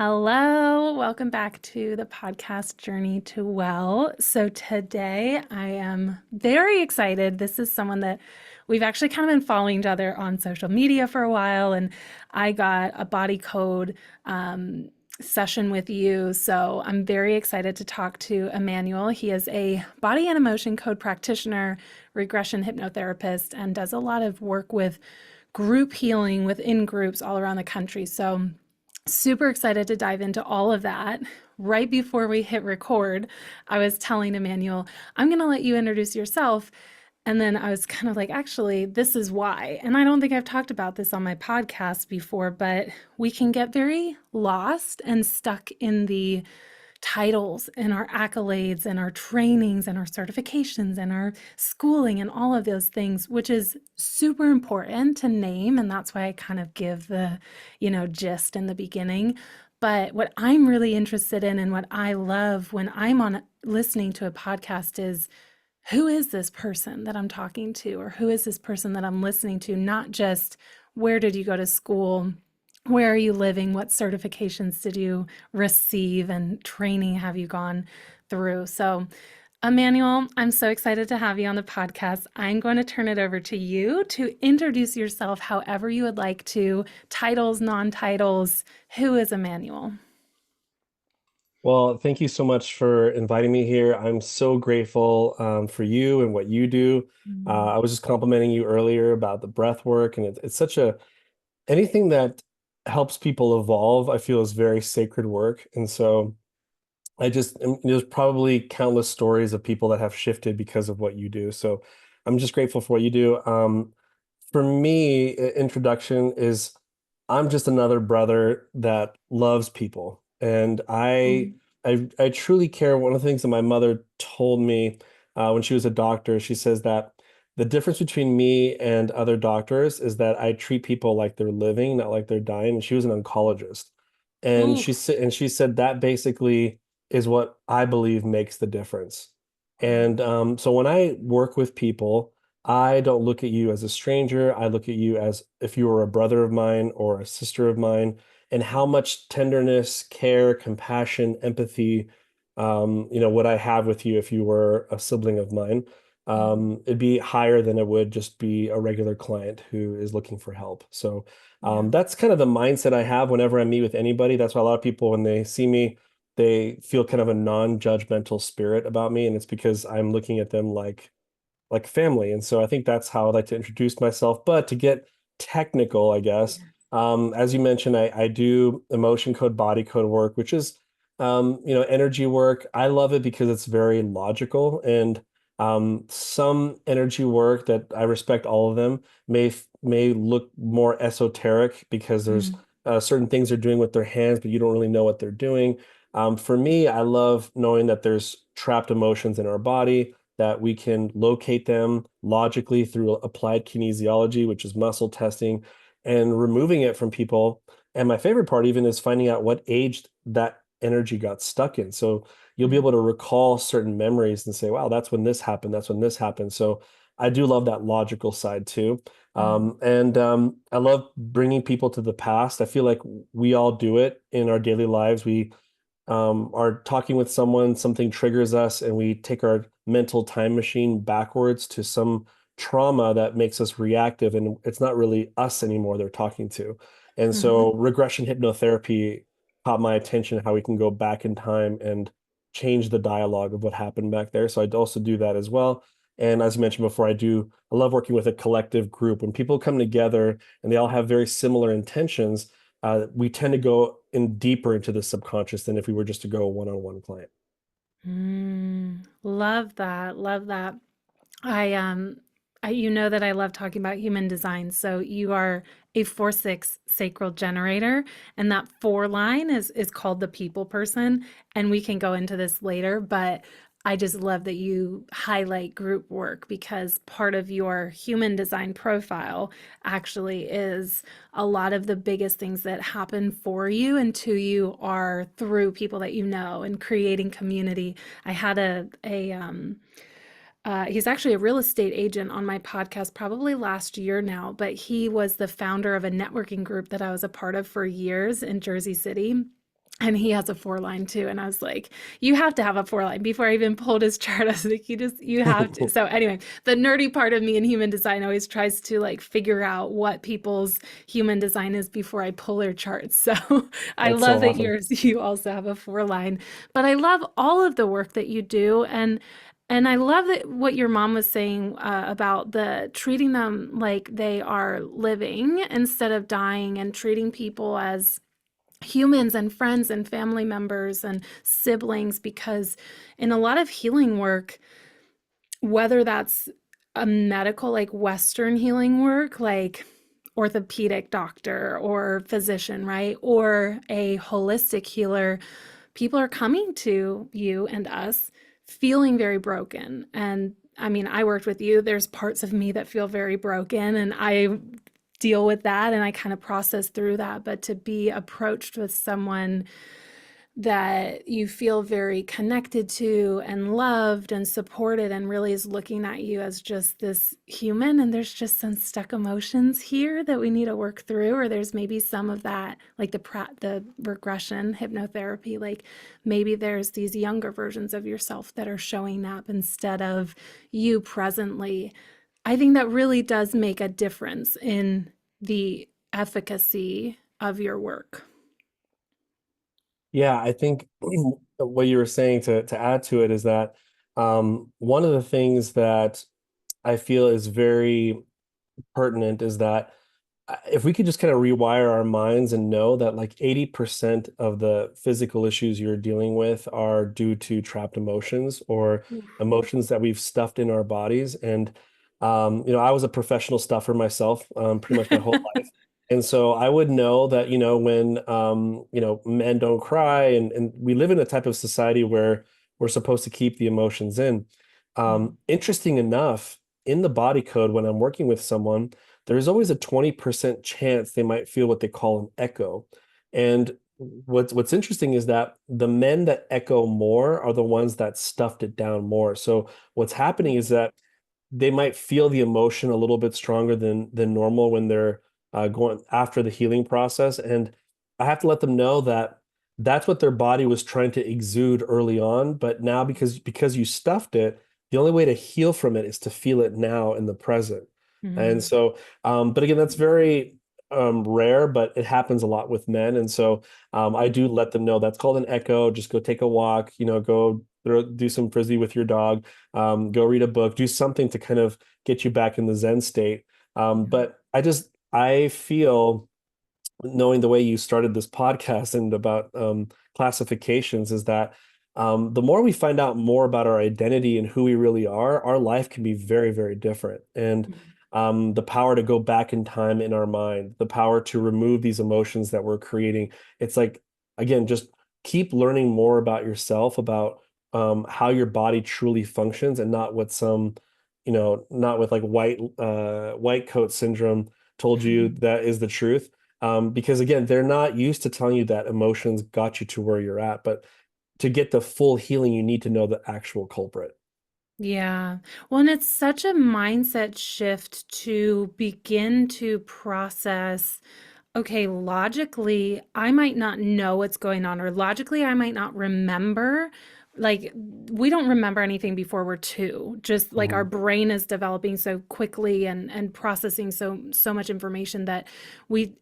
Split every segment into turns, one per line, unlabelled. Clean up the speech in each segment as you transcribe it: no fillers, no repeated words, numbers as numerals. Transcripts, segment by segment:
Hello, welcome back to the podcast Journey to Well. So today I am very excited. This is someone that we've actually kind of been following each other on social media for a while, and I got a body code session with you. So I'm very excited to talk to Emmanuel. He is a body and emotion code practitioner, regression hypnotherapist, and does a lot of work with group healing within groups all around the country. So super excited to dive into all of that. Right before we hit record, I was telling Emmanuel, I'm going to let you introduce yourself. And then I was kind of like, actually, this is why. And I don't think I've talked about this on my podcast before, but we can get very lost and stuck in the titles and our accolades and our trainings and our certifications and our schooling and all of those things, which is super important to name. And that's why I kind of give the, gist in the beginning. But what I'm really interested in and what I love when I'm on listening to a podcast is, who is this person that I'm talking to, or who is this person that I'm listening to? Not just where did you go to school? Where are you living? What certifications did you receive and training have you gone through? So, Emmanuel, I'm so excited to have you on the podcast. I'm going to turn it over to you to introduce yourself however you would like to, titles, non-titles. Who is Emmanuel?
Well, thank you so much for inviting me here. I'm so grateful for you and what you do. I was just complimenting you earlier about the breath work, and it's such anything that helps people evolve, I feel is very sacred work. And so there's probably countless stories of people that have shifted because of what you do. So I'm just grateful for what you do. For me, introduction is I'm just another brother that loves people. And I truly care. One of the things that my mother told me when she was a doctor, she says that the difference between me and other doctors is that I treat people like they're living, not like they're dying. And she was an oncologist. And
Ooh.
she said that basically is what I believe makes the difference. And so when I work with people, I don't look at you as a stranger. I look at you as if you were a brother of mine or a sister of mine, and how much tenderness, care, compassion, empathy, would I have with you if you were a sibling of mine? It'd be higher than it would just be a regular client who is looking for help. So
Yeah.
that's kind of the mindset I have whenever I meet with anybody. That's why a lot of people, when they see me, they feel kind of a non-judgmental spirit about me, and it's because I'm looking at them like family. And so I think that's how I like to introduce myself. But to get technical, I guess, as you mentioned, I do emotion code, body code work, which is, energy work. I love it because it's very logical. And some energy work that I respect all of them may look more esoteric because there's
Mm.
certain things they're doing with their hands, but you don't really know what they're doing. For me, I love knowing that there's trapped emotions in our body, that we can locate them logically through applied kinesiology, which is muscle testing, and removing it from people. And my favorite part even is finding out what age that energy got stuck in. So you'll be
Mm.
able to recall certain memories and say, wow, that's when this happened. That's when this happened. So I do love that logical side too.
Mm.
And I love bringing people to the past. I feel like we all do it in our daily lives. We are talking with someone, something triggers us, and we take our mental time machine backwards to some trauma that makes us reactive, and it's not really us anymore they're talking to. And
Mhm.
so regression hypnotherapy caught my attention, how we can go back in time and change the dialogue of what happened back there. So I'd also do that as well. And as I mentioned before, I love working with a collective group. When people come together and they all have very similar intentions, we tend to go in deeper into the subconscious than if we were just to go one-on-one client.
Love that. Love that. I you know that I love talking about human design. So you are a 4/6 sacral generator, and that 4 line is called the people person. And we can go into this later, but I just love that you highlight group work because part of your human design profile actually is a lot of the biggest things that happen for you and to you are through people that you know and creating community. I had he's actually a real estate agent on my podcast probably last year now, but he was the founder of a networking group that I was a part of for years in Jersey City. And he has a 4 line too. And I was like, you have to have a 4 line. Before I even pulled his chart, I was like, you have to. So anyway, the nerdy part of me in human design always tries to like figure out what people's human design is before I pull their charts. So I
That's
love
so
that
awesome.
you also have a 4 line, but I love all of the work that you do. And I love that what your mom was saying about the treating them like they are living instead of dying, and treating people as humans and friends and family members and siblings, because in a lot of healing work, whether that's a medical, like Western healing work, like orthopedic doctor or physician, right? Or a holistic healer, people are coming to you and us feeling very broken. And I mean, I worked with you. There's parts of me that feel very broken, and I deal with that and I kind of process through that. But to be approached with someone that you feel very connected to and loved and supported, and really is looking at you as just this human, and there's just some stuck emotions here that we need to work through, or there's maybe some of that, like the regression hypnotherapy, like maybe there's these younger versions of yourself that are showing up instead of you presently. I think that really does make a difference in the efficacy of your work.
Yeah, I think what you were saying to add to it is that one of the things that I feel is very pertinent is that if we could just kind of rewire our minds and know that like 80% of the physical issues you're dealing with are due to trapped emotions or
Oof.
emotions that we've stuffed in our bodies. And, I was a professional stuffer myself, pretty much my whole life. And so I would know that, when, men don't cry, and we live in a type of society where we're supposed to keep the emotions in. Interesting enough, in the body code, when I'm working with someone, there's always a 20% chance they might feel what they call an echo. And what's interesting is that the men that echo more are the ones that stuffed it down more. So what's happening is that they might feel the emotion a little bit stronger than normal when they're going after the healing process. And I have to let them know that that's what their body was trying to exude early on, but now because you stuffed it, the only way to heal from it is to feel it now in the present. And
Mhm.
so, but again, that's very rare, but it happens a lot with men. And so I do let them know that's called an echo. Just go take a walk, go do some frisbee with your dog, go read a book, do something to kind of get you back in the Zen state.
Yeah.
But I feel, knowing the way you started this podcast and about classifications, is that the more we find out more about our identity and who we really are, our life can be very, very different. And
Mhm.
the power to go back in time in our mind, the power to remove these emotions that we're creating. It's like, again, just keep learning more about yourself, about how your body truly functions, and not what not with like white coat syndrome told you that is the truth. Because again, they're not used to telling you that emotions got you to where you're at, but to get the full healing, you need to know the actual culprit.
Yeah. Well, and it's such a mindset shift to begin to process, okay, logically, I might not know what's going on, or logically, I might not remember. Like, we don't remember anything before we're two. Just like our
Mhm.
brain is developing so quickly and processing so much information that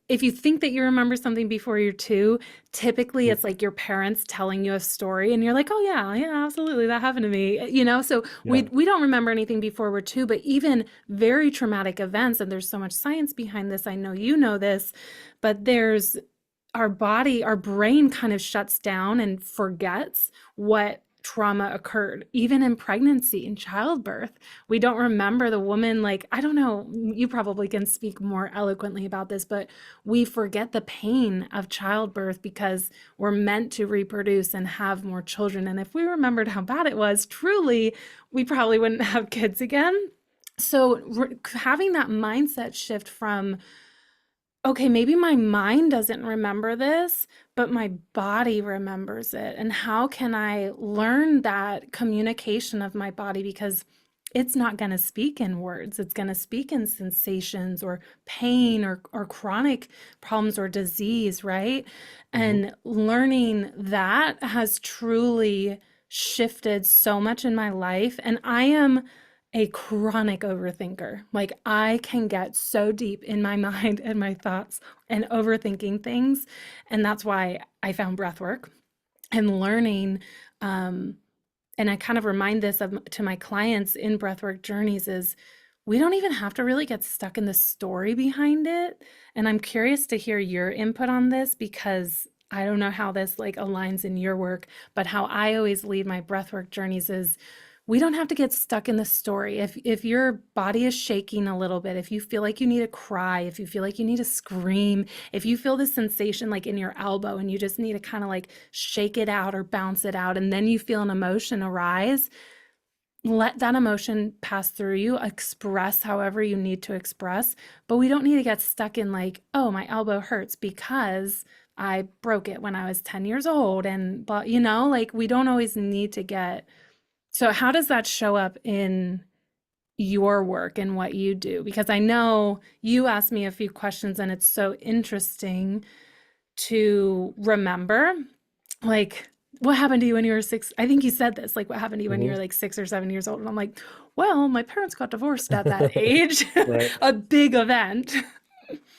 if you think that you remember something before you're two, typically it's like your parents telling you a story and you're like, "Oh yeah, yeah, absolutely, that happened to me." So we
Yeah.
we don't remember anything before we're two, but even very traumatic events, and there's so much science behind this. I know you know this, but there's our brain kind of shuts down and forgets what trauma occurred, even in pregnancy and childbirth. We don't remember the woman, like, I don't know, you probably can speak more eloquently about this, but we forget the pain of childbirth because we're meant to reproduce and have more children. And if we remembered how bad it was, truly, we probably wouldn't have kids again. So having that mindset shift from, okay, maybe my mind doesn't remember this, but my body remembers it. And how can I learn that communication of my body? Because it's not going to speak in words. It's going to speak in sensations or pain or chronic problems or disease, right?
Mhm.
And learning that has truly shifted so much in my life. And I am a chronic overthinker. Like I can get so deep in my mind and my thoughts and overthinking things. And that's why I found breath work and learning. And I kind of remind this to my clients in breathwork journeys is we don't even have to really get stuck in the story behind it. And I'm curious to hear your input on this because I don't know how this like aligns in your work, but how I always lead my breathwork journeys is we don't have to get stuck in the story. If your body is shaking a little bit, if you feel like you need to cry, if you feel like you need to scream, if you feel this sensation like in your elbow and you just need to kind of like shake it out or bounce it out, and then you feel an emotion arise, let that emotion pass through you, express however you need to express. But we don't need to get stuck in like, oh, my elbow hurts because I broke it when I was 10 years old. And, but, like we don't always need to get. So, how does that show up in your work and what you do? Because I know you asked me a few questions and it's so interesting to remember. Like, what happened to you when you were six? I think you said this, like, what happened to you when you were
Mhm.
like 6 or 7 years old? And I'm like, well, my parents got divorced at that age,
Right.
a big event.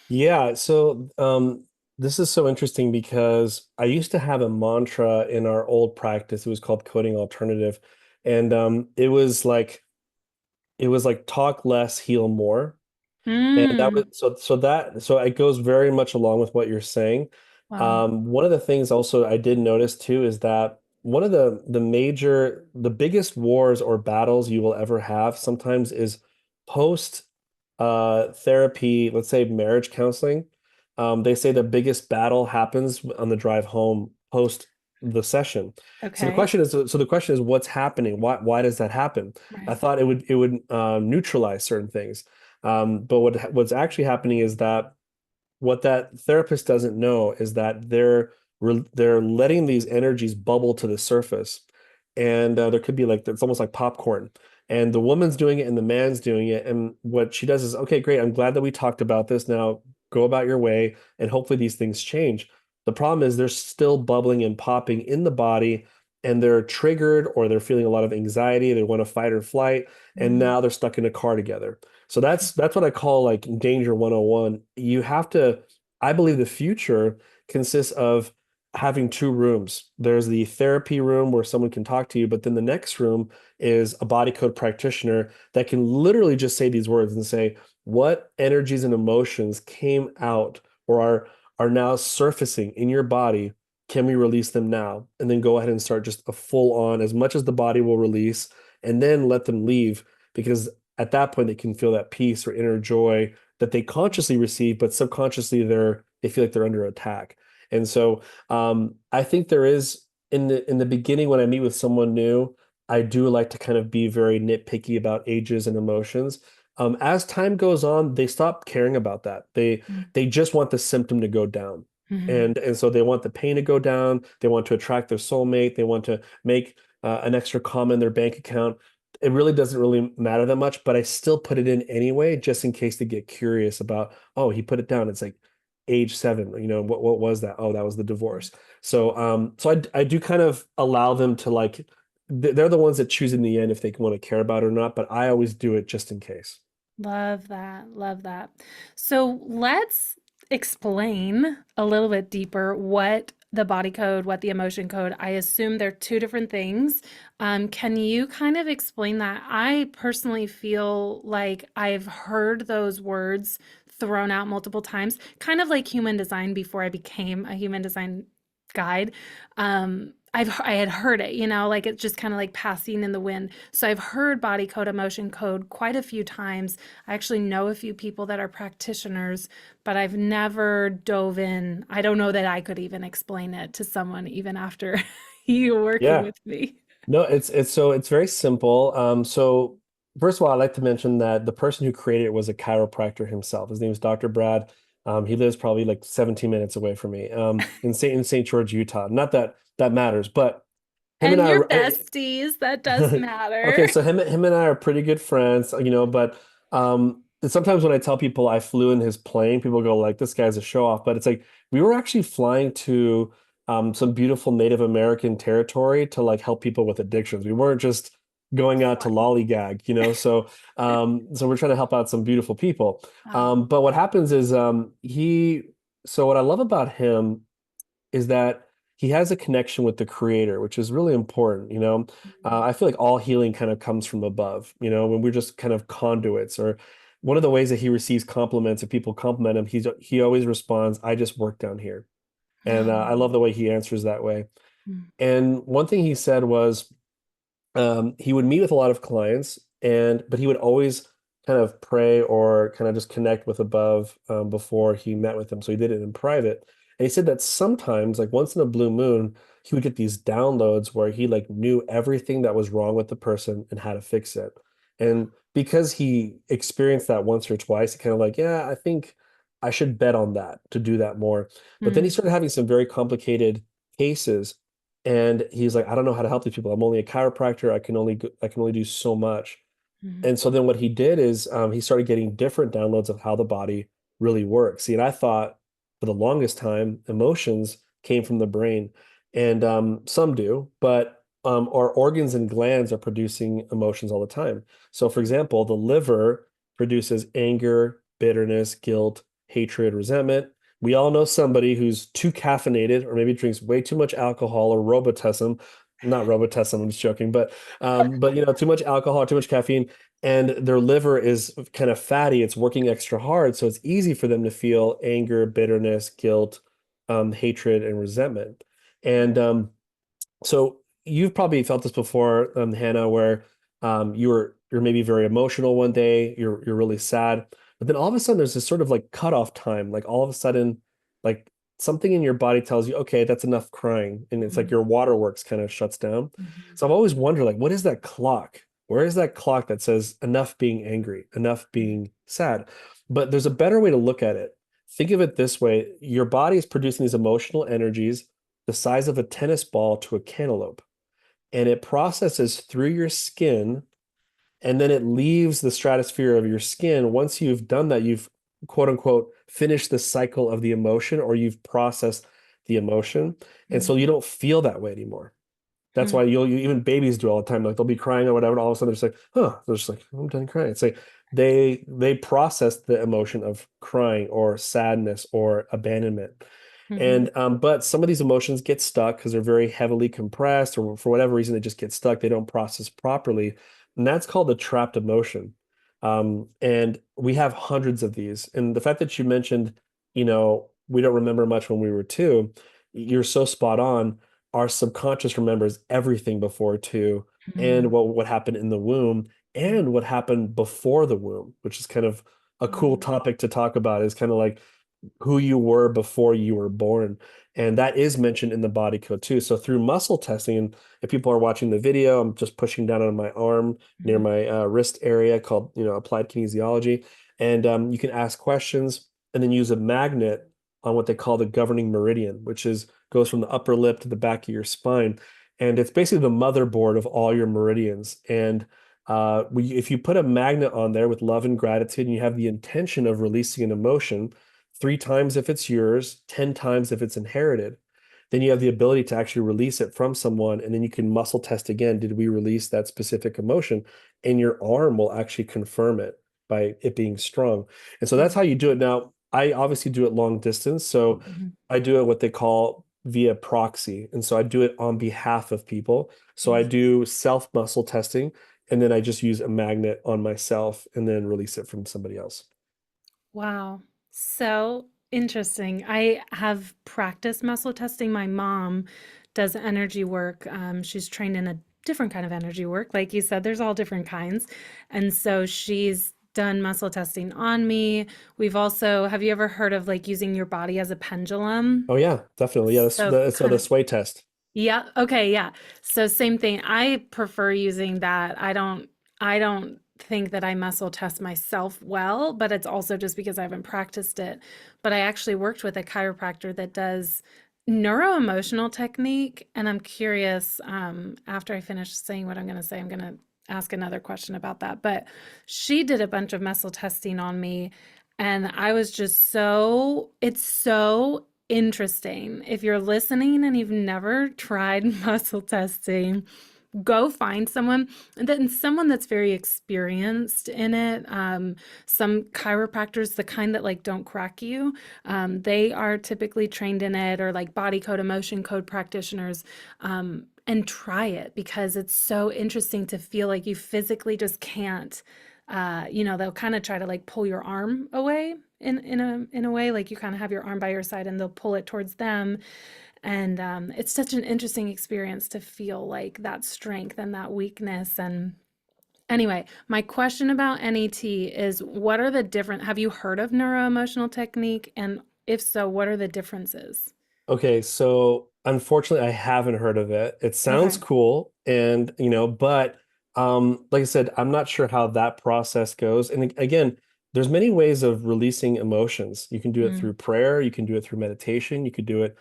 Yeah, so this is so interesting because I used to have a mantra in our old practice. It was called coding alternative. And it was like talk less, heal more. And that was
Mm,
so it goes very much along with what you're saying.
wow.
One of the things also I did notice too is that one of the biggest wars or battles you will ever have sometimes is post therapy, let's say marriage counseling. They say the biggest battle happens on the drive home post the session.
Okay.
So the question is what's happening? Why does that happen? I
Right.
thought it would neutralize certain things. But what's actually happening is that what that therapist doesn't know is that they're letting these energies bubble to the surface, and there could be like it's almost like popcorn. And the woman's doing it, and the man's doing it. And what she does is, okay, great. I'm glad that we talked about this. Now go about your way, and hopefully these things change. The problem is they're still bubbling and popping in the body, and they're triggered or they're feeling a lot of anxiety. They want to fight or flight, and
Mm,
now they're stuck in a car together. So that's what I call like danger 101. You have to, I believe the future consists of having two rooms. There's the therapy room where someone can talk to you, but then the next room is a body code practitioner that can literally just say these words and say, what energies and emotions came out or are now surfacing in your body? Can we release them now? And then go ahead and start just a full on as much as the body will release, and then let them leave because at that point they can feel that peace or inner joy that they consciously receive, but subconsciously they feel like they're under attack. And so I think there is in the beginning when I meet with someone new, I do like to kind of be very nitpicky about ages and emotions. As time goes on, they stop caring about that. They just want the symptom to go down.
mm,
And so they want the pain to go down. They want to attract their soulmate. They want to make an extra comma in their bank account. It really doesn't really matter that much, but I still put it in anyway, just in case they get curious about, oh, he put it down. It's like age 7. What was that? Oh, that was the divorce. So I do kind of allow them to like they're the ones that choose in the end if they want to care about it or not, but I always do it just in case.
love that. Love that. So let's explain a little bit deeper what the body code, what the emotion code. I assume they're two different things. Can you kind of explain that? I personally feel like I've heard those words thrown out multiple times, kind of like human design before I became a human design guide. I had heard it, like it's just kind of like passing in the wind. So I've heard body code, emotion code quite a few times. I actually know a few people that are practitioners, but I've never dove in. I don't know that I could even explain it to someone even after you working
Yeah.
with me.
No, it's very simple. So first of all, I'd like to mention that the person who created it was a chiropractor himself. His name is Dr. Brad. He lives probably like 17 minutes away from me, in St. George, Utah. Not that that matters, but him and
And your
I,
besties, that does
okay,
matter.
so him and I are pretty good friends, but sometimes when I tell people I flew in his plane, people go like, "This guy's a show off." But it's like we were actually flying to some beautiful Native American territory to like help people with addictions. We weren't just going out to lollygag. So we're trying to help out some beautiful people.
Wow.
But what happens is so what I love about him is that he has a connection with the creator, which is really important. I feel like all healing kind of comes from above, when we're just kind of conduits. Or one of the ways that he receives compliments, if people compliment him, he always responds, "I just work down here." And I love the way he answers that way.
Mm,
And one thing he said was, he would meet with a lot of clients, but he would always kind of pray or kind of just connect with above, before he met with them. So he did it in private. And he said that sometimes, like once in a blue moon, he would get these downloads where he like knew everything that was wrong with the person and how to fix it. And because he experienced that once or twice, he kind of like, yeah, I think I should bet on that to do that more. But then he
mm,
started having some very complicated cases, and he's like, I don't know how to help these people. I'm only a chiropractor. I can only do so much.
mm,
And so then what he did is, he started getting different downloads of how the body really works. See, and I thought for the longest time emotions came from the brain, and some do, but our organs and glands are producing emotions all the time. So, for example, the liver produces anger, bitterness, guilt, hatred, resentment. We all know somebody who's too caffeinated or maybe drinks way too much alcohol or Robitussin. Not Robitussin, I'm just joking, but too much alcohol, too much caffeine, and their liver is kind of fatty. It's working extra hard, so it's easy for them to feel anger, bitterness, guilt, hatred, and resentment. And so you've probably felt this before, Hannah, where you're maybe very emotional one day, you're really sad, but then all of a sudden there's this sort of like cutoff time. Like all of a sudden, like something in your body tells you, okay, that's enough crying, and it's like
mm,
your waterworks kind of shuts down.
mhm,
So I've always wondered, like, what is that clock? Where is that clock that says enough being angry, enough
mm,
being sad? But there's a better way to look at it. Think of it this way: your body is producing these emotional energies the size of a tennis ball to a cantaloupe, and it processes through your skin, and then it leaves the stratosphere of your skin. Once you've done that, you've quote unquote finished the cycle of the emotion, or you've processed the emotion. And
mm,
so you don't feel that way anymore. That's
mm,
why even babies do all the time. Like they'll be crying or whatever, and all of a sudden they're just like, huh, they're just like, I'm done crying. It's like they process the emotion of crying or sadness or abandonment.
mhm,
And but some of these emotions get stuck because they're very heavily compressed, or for whatever reason they just get stuck. They don't process properly, and that's called a trapped emotion. And we have hundreds of these. And the fact that you mentioned, we don't remember much when we were two, you're so spot on. Our subconscious remembers everything before two, and
mm,
what happened in the womb, and what happened before the womb, which is kind of a cool
mm,
topic to talk about. Is kind of like who you were before you were born. And that is mentioned in the body code too. So through muscle testing, and if people are watching the video, I'm just pushing down on my arm near
mhm,
my wrist area called, applied kinesiology. And you can ask questions and then use a magnet on what they call the governing meridian, which is goes from the upper lip to the back of your spine. And it's basically the motherboard of all your meridians. And if you put a magnet on there with love and gratitude, and you have the intention of releasing an emotion, 3 times if it's yours, 10 times if it's inherited, then you have the ability to actually release it from someone. And then you can muscle test again. Did we release that specific emotion? And your arm will actually confirm it by it being strong. And so that's how
mhm,
you do it. Now, I obviously do it long distance. So
mhm,
I do it what they call via proxy. And so I do it on behalf of people. So I
mhm.
do self muscle testing, and then I just use a magnet on myself and then release it from somebody else.
Wow. So interesting. I have practiced muscle testing. My mom does energy work. She's trained in a different kind of energy work. Like you said, there's all different kinds. And so she's done muscle testing on me. We've also, have you ever heard of like using your body as a pendulum?
Oh yeah, definitely. Yeah,
So
so
kind
the
of,
sway test.
yeah, okay, yeah. So same thing. I prefer using that. I don't think that I muscle test myself well, but it's also just because I haven't practiced it. But I actually worked with a chiropractor that does Neuro-emotional technique, and I'm curious, after I finish saying what I'm going to say, I'm going to ask another question about that. But she did a bunch of muscle testing on me, and I was just it's so interesting. If you're listening and you've never tried muscle testing, go find someone that's very experienced in it. Some chiropractors, the kind that like don't crack you, they are typically trained in it, or like body code, emotion code practitioners. And try it because it's so interesting to feel like you physically just can't. They'll kind of try to like pull your arm away in a way, like you kind of have your arm by your side and they'll pull it towards them. And it's such an interesting experience to feel like that strength and that weakness. And anyway, my question about NET is, what are the different, have you heard of neuroemotional technique? And if so, what are the differences?
Okay, so unfortunately, I haven't heard of it. It sounds
Okay.
cool, and but like I said, I'm not sure how that process goes. And again, there's many ways of releasing emotions. You can do it
Mm,
through prayer, you can do it through meditation, you could do it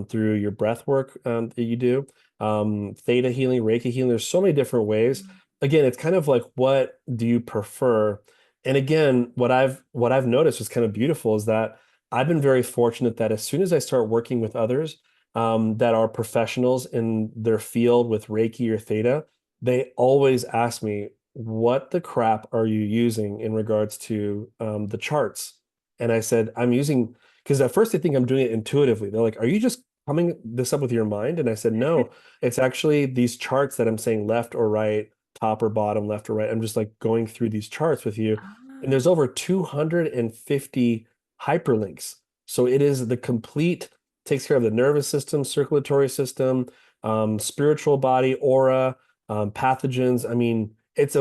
through your breath work that you do, theta healing, Reiki healing. There's so many different ways. Again, it's kind of like, what do you prefer? And again, what I've noticed is kind of beautiful is that I've been very fortunate that as soon as I start working with others that are professionals in their field with Reiki or Theta, they always ask me, what the crap are you using in regards to the charts? And I said, I'm using, because at first they think I'm doing it intuitively. They're like, are you just coming this up with your mind? And I said, no, it's actually these charts that I'm saying left or right, top or bottom, left or right. I'm just like going through these charts with you. And
ah,
there's over 250 hyperlinks. So it is the complete, takes care of the nervous system, circulatory system, spiritual body, aura, pathogens. I mean, it's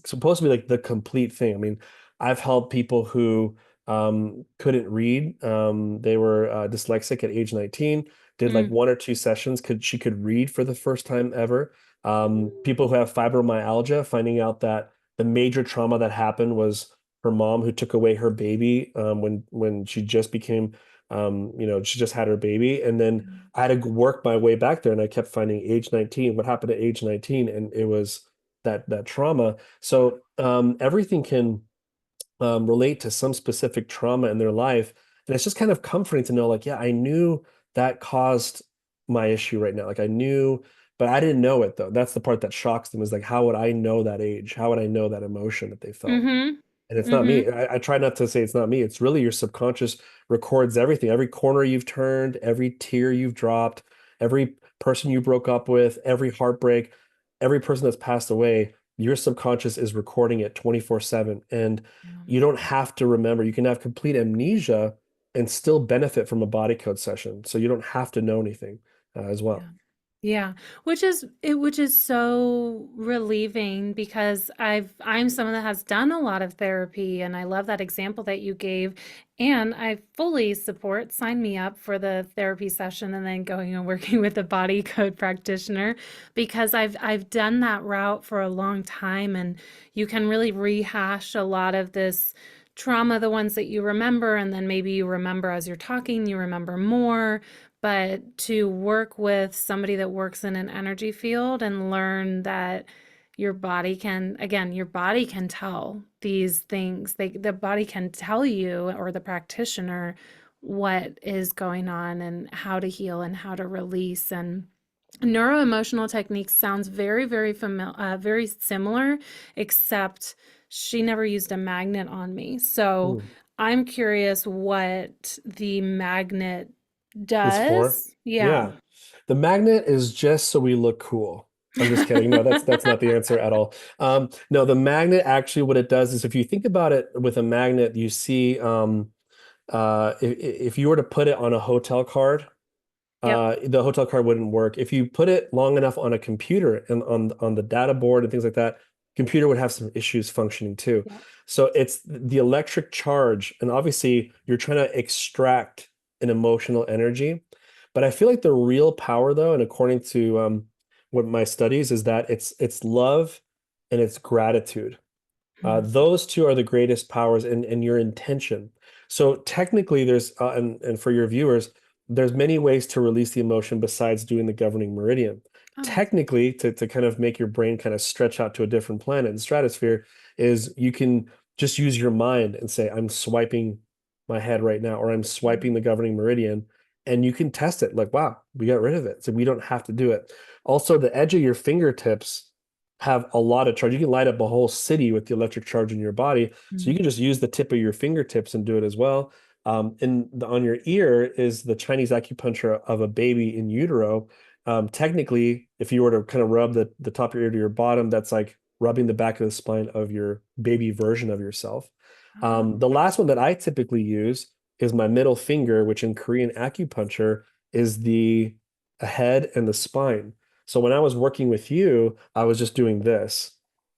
supposed to be like the complete thing. I mean, I've helped people who couldn't read. They were dyslexic at age 19, did like
mm,
one or two sessions, she could read for the first time ever. People who have fibromyalgia, finding out that the major trauma that happened was her mom who took away her baby when she just became she just had her baby, and then I had to work my way back there, and I kept finding age 19, what happened at age 19, and it was that trauma. So everything can relate to some specific trauma in their life, and it's just kind of comforting to know, like, yeah, I knew that caused my issue right now. Like I knew, but I didn't know it though. That's the part that shocks them, is like, how would I know that age? How would I know that emotion that they felt?
mm-hmm,
And it's not
mm-hmm.
me. I try not to say it's not me. It's really your subconscious records everything, every corner you've turned, every tear you've dropped, every person you broke up with, every heartbreak, every person that's passed away. Your subconscious is recording it 24/7. And
Yeah.
you don't have to remember. You can have complete amnesia and still benefit from a body code session. So you don't have to know anything as
Yeah.
well.
Yeah, which is so relieving because I'm someone that has done a lot of therapy, and I love that example that you gave, and I fully support, sign me up for the therapy session and then going and working with a body code practitioner, because I've done that route for a long time, and you can really rehash a lot of this trauma, the ones that you remember, and then maybe you remember as you're talking, you remember more. But to work with somebody that works in an energy field and learn that your body can, again, your body can tell these things. The body can tell you, or the practitioner, what is going on and how to heal and how to release. And neuroemotional techniques sounds very, very familiar, very similar, except she never used a magnet on me. So
Mm.
I'm curious what the magnet
Is for?
does. Yeah.
Yeah. The magnet is just so we look cool. I'm just kidding. No, that's not the answer at all. No, the magnet actually, what it does is, if you think about it with a magnet, you see if you were to put it on a hotel card,
Yep.
the hotel card wouldn't work. If you put it long enough on a computer and on the data board and things like that, computer would have some issues functioning too.
Yep.
So it's the electric charge, and obviously you're trying to extract an emotional energy. But I feel like the real power, though, and according to what my studies, is that it's love and it's gratitude.
Mm.
Those two are the greatest powers, and your intention. So technically, and for your viewers, there's many ways to release the emotion besides doing the governing meridian.
Oh.
Technically, to kind of make your brain kind of stretch out to a different planet and stratosphere, is you can just use your mind and say, I'm swiping my head right now, or I'm swiping the governing meridian, and you can test it. Like, wow, we got rid of it. So we don't have to do it. Also, the edge of your fingertips have a lot of charge. You can light up a whole city with the electric charge in your body. So you
Mm.
can just use the tip of your fingertips and do it as well. On your ear is the Chinese acupuncture of a baby in utero. Technically, if you were to kind of rub the top of your ear to your bottom, that's like rubbing the back of the spine of your baby version of yourself.
Oh.
The last one that I typically use is my middle finger, which in Korean acupuncture is the head and the spine. So when I was working with you, I was just doing this.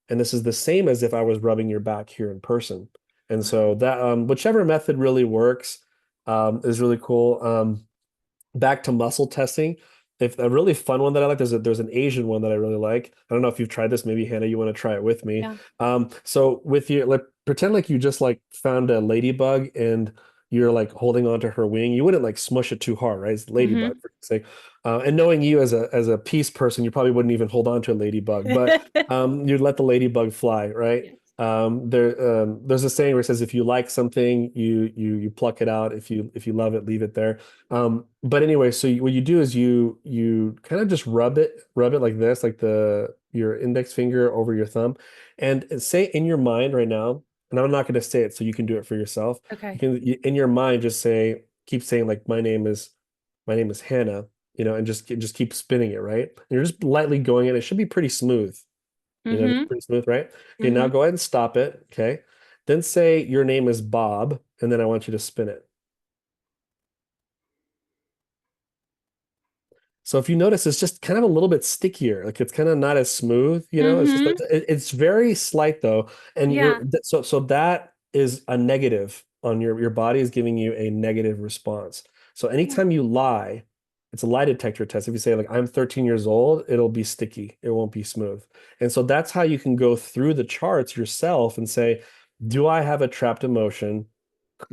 And this is the same as if I was rubbing your back here in person. And
Wow.
so that whichever method really works is really cool. Back to muscle testing. If a really fun one that I like, there's an Asian one that I really like. I don't know if you've tried this. Maybe Hannah, you want to try it with me.
Yeah.
So with your like pretend like you just like found a ladybug and you're like holding onto her wing. You wouldn't like smush it too hard, right? It's a ladybug
Hmm.
for sake. And knowing you as a peace person, you probably wouldn't even hold on to a ladybug, but you'd let the ladybug fly, right?
Yes.
There's a saying where it says if you like something, you pluck it out. If you love it, leave it there. But anyway, so what you do is you kind of just rub it like this, like the your index finger over your thumb, and say in your mind right now, and I'm not going to say it, so you can do it for yourself. You
Okay.
can in your mind just say, keep saying like my name is Hannah, and just keep spinning it, right? And you're just lightly going in. It should be pretty smooth, just
Hmm.
pretty smooth, right? Okay, now
Hmm.
go ahead and stop it. Okay, then say your name is Bob, and then I want you to spin it. So if you notice, it's just kind of a little bit stickier. Like it's kind of not as smooth, It's just
Hmm.
it's very slight though, and
Yeah.
so that is a negative on your body is giving you a negative response. So
Yeah.
anytime you lie, it's a lie detector test. If you say like I'm 13 years old, it'll be sticky. It won't be smooth. And so that's how you can go through the charts yourself and say, do I have a trapped emotion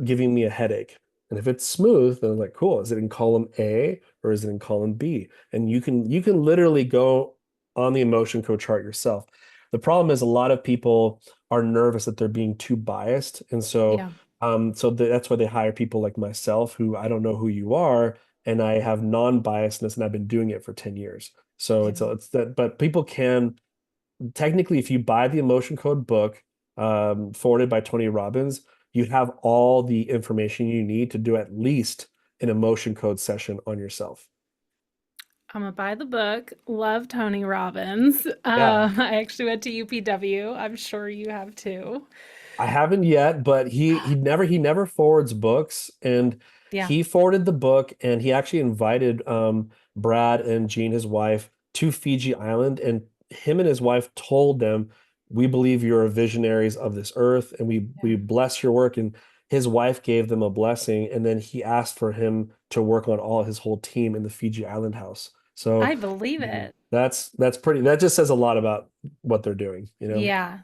giving me a headache? And if it's smooth, then I'm like, cool. Is it in column A or is it in column B? And you can literally go on the emotion code chart yourself. The problem is a lot of people are nervous that they're being too biased, and so
Yeah.
that's why they hire people like myself, who I don't know who you are, and I have non-biasness, and I've been doing it for 10 years. So
Yeah.
it's that, but people can technically, if you buy the emotion code book, forwarded by Tony Robbins, you have all the information you need to do at least an emotion code session on yourself.
I'm gonna buy the book. Love Tony Robbins.
Yeah.
I actually went to UPW. I'm sure you have too.
I haven't yet, but he never forwards books, and
Yeah.
he forwarded the book, and he actually invited Brad and Jean, his wife, to Fiji Island, and him and his wife told them, "We believe you're visionaries of this earth, and we
Yeah.
bless your work." And his wife gave them a blessing, and then he asked for him to work on all his whole team in the Fiji Island house. So
I believe
mhm,
it.
that's pretty. That just says a lot about what they're doing.
Yeah.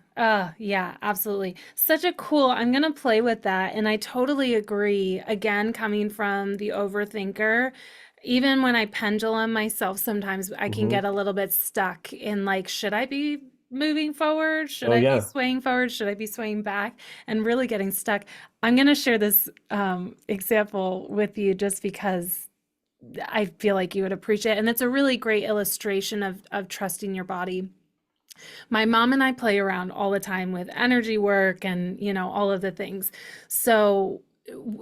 Yeah, absolutely. Such a cool. I'm gonna play with that. And I totally agree. Again, coming from the overthinker, even when I pendulum myself, sometimes I can
Hmm.
get a little bit stuck in like, should I be moving forward? Should
Oh
I be
yeah.
swaying forward? Should I be swaying back? And really getting stuck. I'm gonna share this example with you just because I feel like you would appreciate it. And it's a really great illustration of trusting your body. My mom and I play around all the time with energy work and, all of the things. So,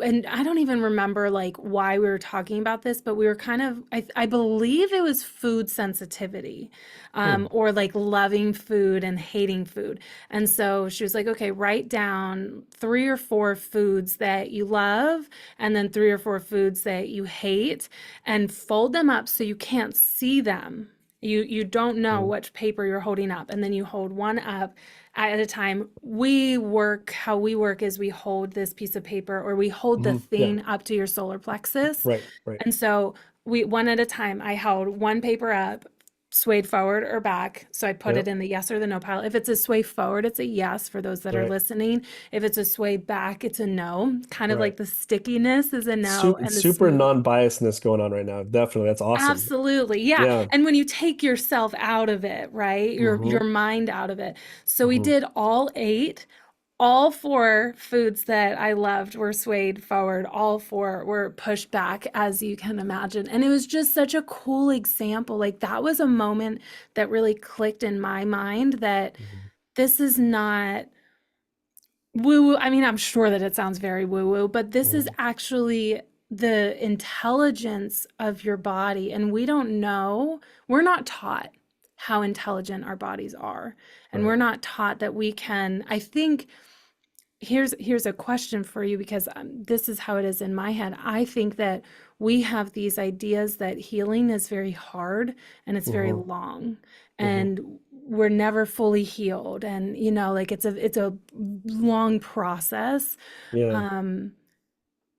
and I don't even remember like why we were talking about this, but we were kind of, I believe it was food sensitivity,
Hmm.
or like loving food and hating food. And so she was like, okay, write down 3 or 4 foods that you love and then 3 or 4 foods that you hate and fold them up so you can't see them. You don't know
Hmm.
which paper you're holding up, and then you hold one up at a time. How we work is we hold this piece of paper or we hold the
Yeah.
thing up to your solar plexus.
Right. Right.
And so we one at a time, I held one paper up, swayed forward or back. So I put it
Yep.
in the yes or the no pile. If it's a sway forward, it's a yes for those that are
Right.
listening. If it's a sway back, it's a no. Kind of
Right.
like the stickiness is a no
Super,
and the
super
smooth.
non-biasness going on right now. Definitely. That's awesome.
Absolutely. Yeah.
Yeah.
And when you take yourself out of it, right? Your
Hmm.
mind out of it. So we
Hmm.
did all 8. All 4 foods that I loved were swayed forward. All 4 were pushed back, as you can imagine. And it was just such a cool example. Like that was a moment that really clicked in my mind that
Hmm.
this is not woo woo. I mean, I'm sure that it sounds very woo woo, but this is
Hmm.
actually the intelligence of your body. And we don't know, we're not taught how intelligent our bodies are. And we're
Right.
not taught that we can, I think here's a question for you because this is how it is in my head. I think that we have these ideas that healing is very hard and it's very
Hmm.
long
Hmm.
and we're never fully healed and like it's a long process.
Yeah.
um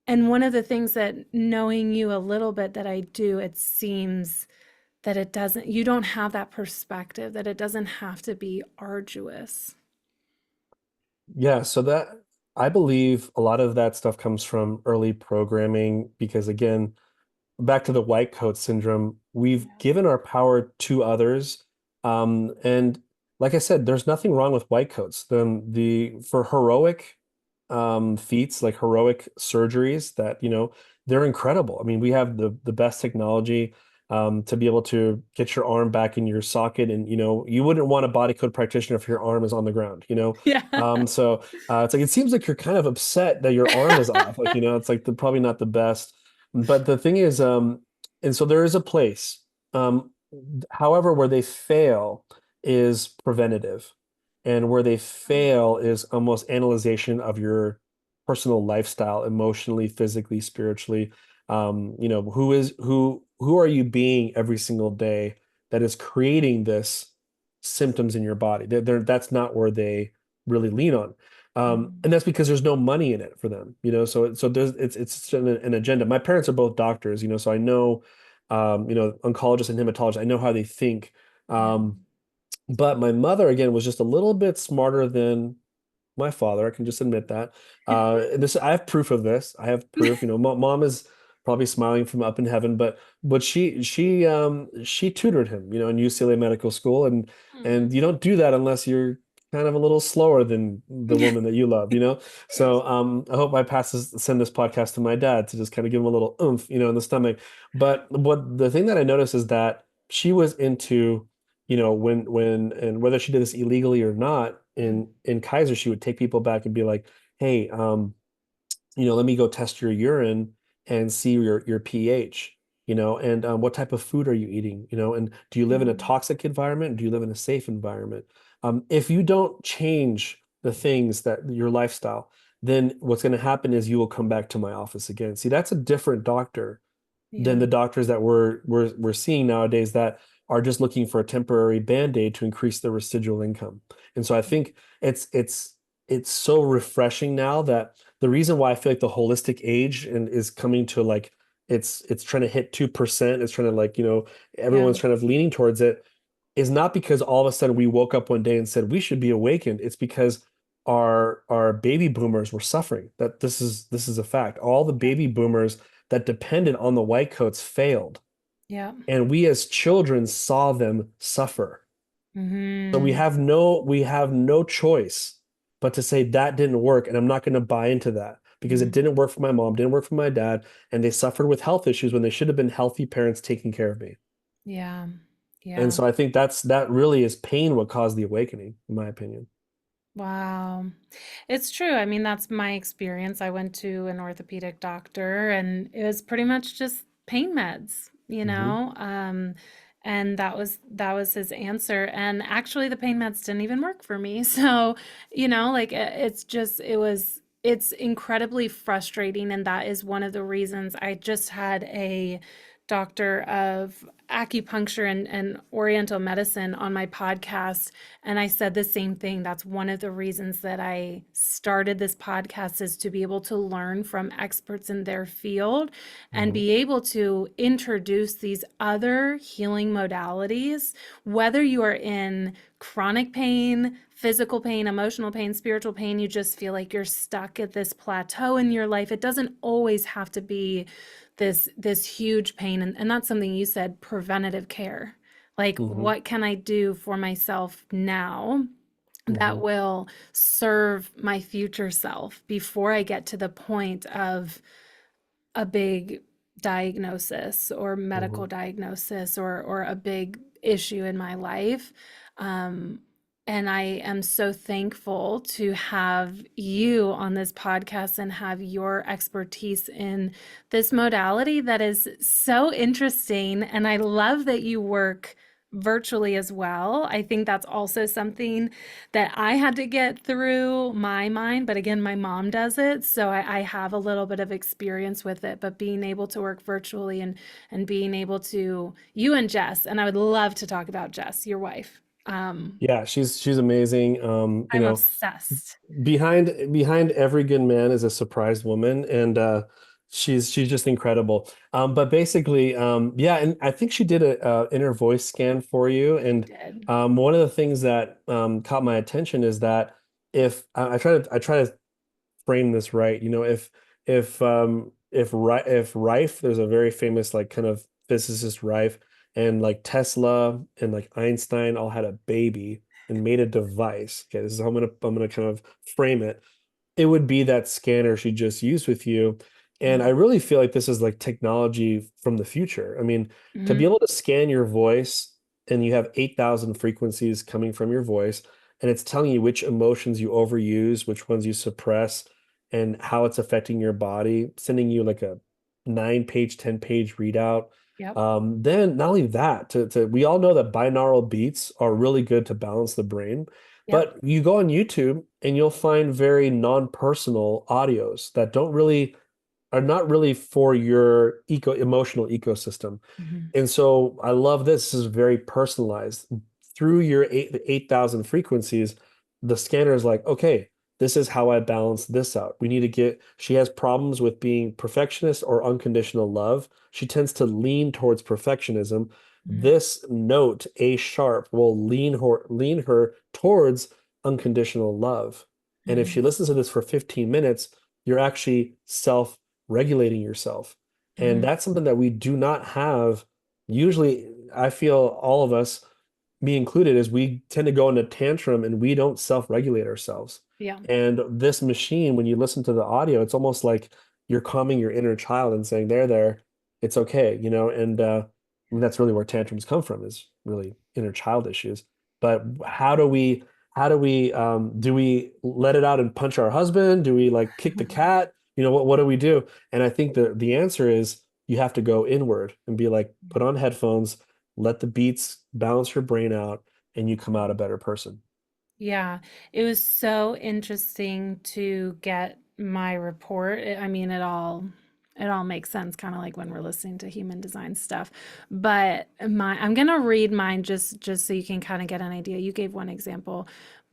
and one of the things that knowing you a little bit that I do, it seems that it doesn't, you don't have that perspective that it doesn't have to be arduous.
Yeah. So that I believe a lot of that stuff comes from early programming because again, back to the white coat syndrome, we've
Yeah.
given our power to others. And like I said, there's nothing wrong with white coats. The for heroic feats, like heroic surgeries that, they're incredible. I mean, we have the best technology to be able to get your arm back in your socket. And, you wouldn't want a body code practitioner if your arm is on the ground.
Yeah.
So it's like it seems like you're kind of upset that your arm is off. Like, it's like probably not the best. But the thing is, and so there is a place. Um, However, where they fail is preventative, and where they fail is almost analyzation of your personal lifestyle, emotionally, physically, spiritually. Who are you being every single day that is creating this symptoms in your body? That's not where they really lean on.
Mhm.
And that's because there's no money in it for them. So there's it's an agenda. My parents are both doctors, so I know, oncologists and hematologists. I know how they think.
Yeah.
But my mother again was just a little bit smarter than my father. I can just admit that. And this I have proof of this. I have proof. Mom is probably smiling from up in heaven, but she tutored him, in UCLA Medical School, and
Mm.
you don't do that unless you're kind of a little slower than the woman that you love. So I hope I send this podcast to my dad to just kind of give him a little oomph, in the stomach. But what the thing that I noticed is that she was into when and whether she did this illegally or not, in Kaiser, she would take people back and be like, "Hey, let me go test your urine and see your pH, and what type of food are you eating, and do you live in a
Mm.
toxic environment? Do you live in a safe environment? If you don't change the things that your lifestyle, then what's going to happen is you will come back to my office again." See, that's a different doctor than
Yeah.
the doctors that we're seeing nowadays that are just looking for a temporary band-aid to increase their residual income. And so I think it's so refreshing now that the reason why I feel like the holistic age and is coming to like it's trying to hit 2%, it's trying to like,
Yeah.
everyone's kind of leaning towards it is not because all of a sudden we woke up one day and said we should be awakened. It's because our baby boomers were suffering. That this is a fact. All the
Yeah.
baby boomers that depended on the white coats failed.
Yeah.
And we as children saw them suffer. So we
Hmm.
have no choice but to say that didn't work. And I'm not going to buy into that because it didn't work for my mom, didn't work for my dad, and they suffered with health issues when they should have been healthy parents taking care of me.
Yeah.
And
Yeah.
so I think that really is pain what caused the awakening, in my opinion.
Wow. It's true. I mean, that's my experience. I went to an orthopedic doctor and it was pretty much just pain meds,
Hmm.
and that was his answer. And actually the pain meds didn't even work for me. So, like it's incredibly frustrating and that is one of the reasons I just had a doctor of acupuncture and oriental medicine on my podcast, and I said the same thing. That's one of the reasons that I started this podcast, is to be able to learn from experts in their field and
Hmm.
be able to introduce these other healing modalities, whether you are in chronic pain, physical pain, emotional pain, spiritual pain, you just feel like you're stuck at this plateau in your life. It doesn't always have to be this huge pain. And that's something you said, preventative care. Like,
Hmm.
what can I do for myself now that
Hmm.
will serve my future self before I get to the point of a big diagnosis or medical
Hmm.
diagnosis or a big issue in my life. Um, and I am so thankful to have you on this podcast and have your expertise in this modality that is so interesting. And I love that you work virtually as well. I think that's also something that I had to get through my mind. But again, my mom does it. So I have a little bit of experience with it. But being able to work virtually and being able to, you and Jess, and I would love to talk about Jess, your wife.
Yeah, she's amazing.
I'm obsessed.
Behind every good man is a surprised woman, and she's just incredible. But basically, yeah, and I think she did a inner voice scan for you, and
Did.
one of the things that caught my attention is that if I try to frame this right. If Rife, there's a very famous like kind of physicist Rife, and like Tesla and like Einstein all had a baby and made a device. Okay, this is how I'm gonna kind of frame it. It would be that scanner she just used with you. And
Yeah.
I really feel like this is like technology from the future. I mean, to be
Hmm.
able to scan your voice and you have 8,000 frequencies coming from your voice, and it's telling you which emotions you overuse, which ones you suppress, and how it's affecting your body, sending you like a 9 page, 10 page readout.
Yep.
Then not only that, we all know that binaural beats are really good to balance the brain.
Yep.
But you go on YouTube and you'll find very non-personal audios that don't really are not really for your emotional ecosystem.
Hmm.
And so I love this. This is very personalized. Through your 8,000 frequencies, the scanner is like, okay, this is how I balance this out. We need to get, she has problems with being perfectionist or unconditional love. She tends to lean towards perfectionism.
Hmm.
This note, A sharp, will lean her towards unconditional love. And if
Hmm.
she listens to this for 15 minutes, you're actually self-regulating yourself. And
Hmm.
that's something that we do not have. Usually, I feel all of us, me included, is we tend to go into tantrum and we don't self-regulate ourselves.
Yeah.
And this machine, when you listen to the audio, it's almost like you're calming your inner child and saying, there, it's okay, and I mean, that's really where tantrums come from, is really inner child issues. But do we let it out and punch our husband? Do we like kick the cat? What do we do? And I think the answer is you have to go inward and be like, put on headphones, let the beats balance your brain out, and you come out a better person.
Yeah, it was so interesting to get my report. I mean, it all makes sense, kind of like when we're listening to human design stuff. But I'm gonna read mine just so you can kind of get an idea. You gave one example,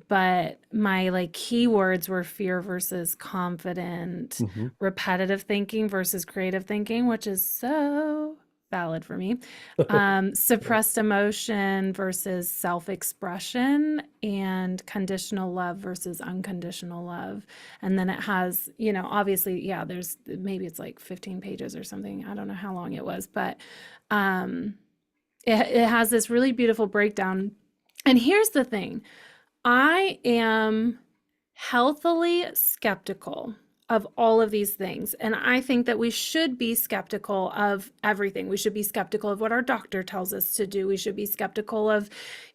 but my like keywords were fear versus confident,
Hmm.
repetitive thinking versus creative thinking, which is so valid for me.
Yeah.
Suppressed emotion versus self-expression, and conditional love versus unconditional love. And then it has, obviously, yeah, there's maybe it's like 15 pages or something. I don't know how long it was, but um, it has this really beautiful breakdown. And here's the thing. I am healthily skeptical of all of these things. And I think that we should be skeptical of everything. We should be skeptical of what our doctor tells us to do. We should be skeptical of